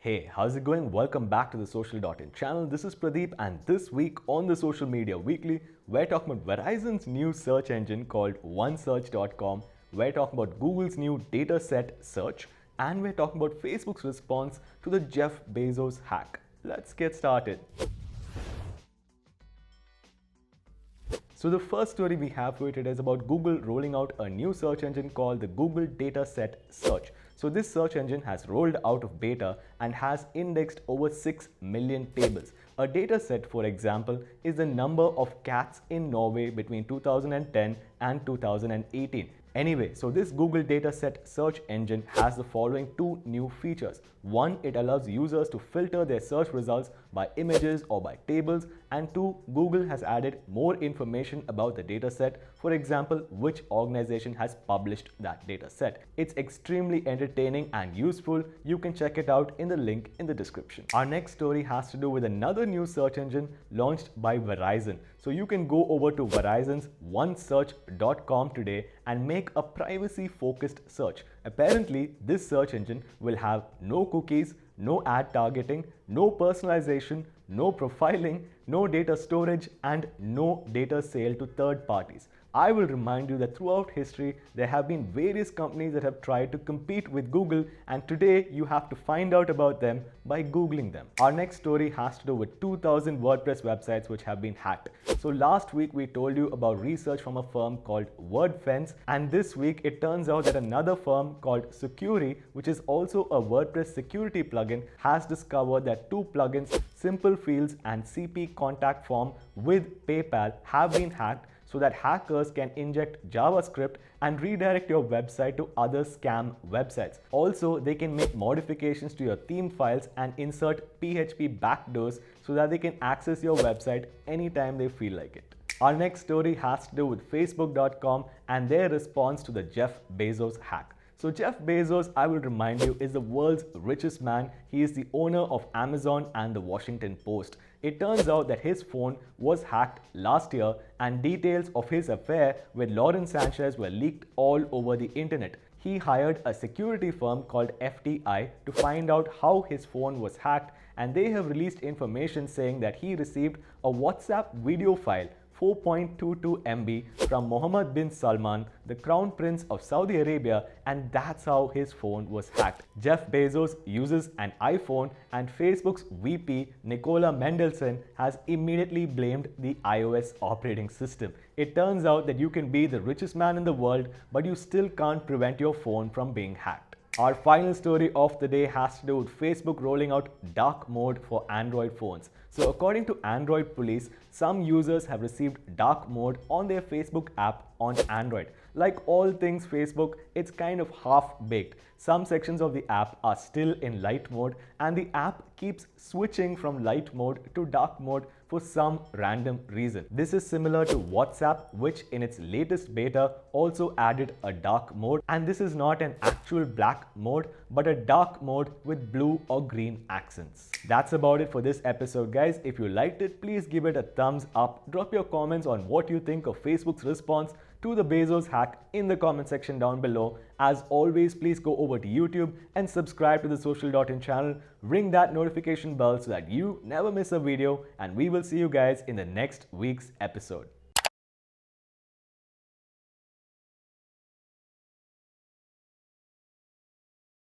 Hey, how's it going? Welcome back to the Social.in channel. This is Pradeep, and this week on the Social Media Weekly, we're talking about Verizon's new search engine called OneSearch.com. We're talking about Google's new Dataset search, and we're talking about Facebook's response to the Jeff Bezos hack. Let's get started. So the first story we have for you today is about Google rolling out a new search engine called the Google Dataset Search. So this search engine has rolled out of beta and has indexed over 6 million tables. A dataset, for example, is the number of cats in Norway between 2010 and 2018. Anyway, so this Google Dataset search engine has the following two new features. One, it allows users to filter their search results by images or by tables. And two, Google has added more information about the dataset. For example, which organization has published that dataset. It's extremely entertaining and useful. You can check it out in the link in the description. Our next story has to do with another new search engine launched by Verizon. So you can go over to Verizon's OneSearch.com today and make a privacy-focused search. Apparently, this search engine will have no cookies, no ad targeting, no personalization, no profiling, no data storage, and no data sale to third parties. I will remind you that throughout history, there have been various companies that have tried to compete with Google, and today you have to find out about them by Googling them. Our next story has to do with 2,000 WordPress websites which have been hacked. So last week we told you about research from a firm called WordFence, and this week it turns out that another firm called Securi, which is also a WordPress security plugin, has discovered that two plugins, Simple Fields and CP Contact Form with PayPal, have been hacked, so that hackers can inject JavaScript and redirect your website to other scam websites. Also, they can make modifications to your theme files and insert PHP backdoors so that they can access your website anytime they feel like it. Our next story has to do with Facebook.com and their response to the Jeff Bezos hack. So Jeff Bezos, I will remind you, is the world's richest man. He is the owner of Amazon and the Washington Post. It turns out that his phone was hacked last year, and details of his affair with Lauren Sanchez were leaked all over the internet. He hired a security firm called FTI to find out how his phone was hacked, and they have released information saying that he received a WhatsApp video file 4.22 MB from Mohammed bin Salman, the Crown Prince of Saudi Arabia, and that's how his phone was hacked. Jeff Bezos uses an iPhone, and Facebook's VP, Nicola Mendelsohn, has immediately blamed the iOS operating system. It turns out that you can be the richest man in the world, but you still can't prevent your phone from being hacked. Our final story of the day has to do with Facebook rolling out dark mode for Android phones. So according to Android Police, some users have received dark mode on their Facebook app on Android. Like all things Facebook, it's kind of half-baked. Some sections of the app are still in light mode, and the app keeps switching from light mode to dark mode for some random reason. This is similar to WhatsApp, which in its latest beta also added a dark mode, and this is not an actual black mode, but a dark mode with blue or green accents. That's about it for this episode, guys. If you liked it, please give it a thumbs up. Drop your comments on what you think of Facebook's response to the Bezos hack in the comment section down below. As always, please go over to YouTube and subscribe to the Social.in channel. Ring that notification bell so that you never miss a video, and we will see you guys in the next week's episode.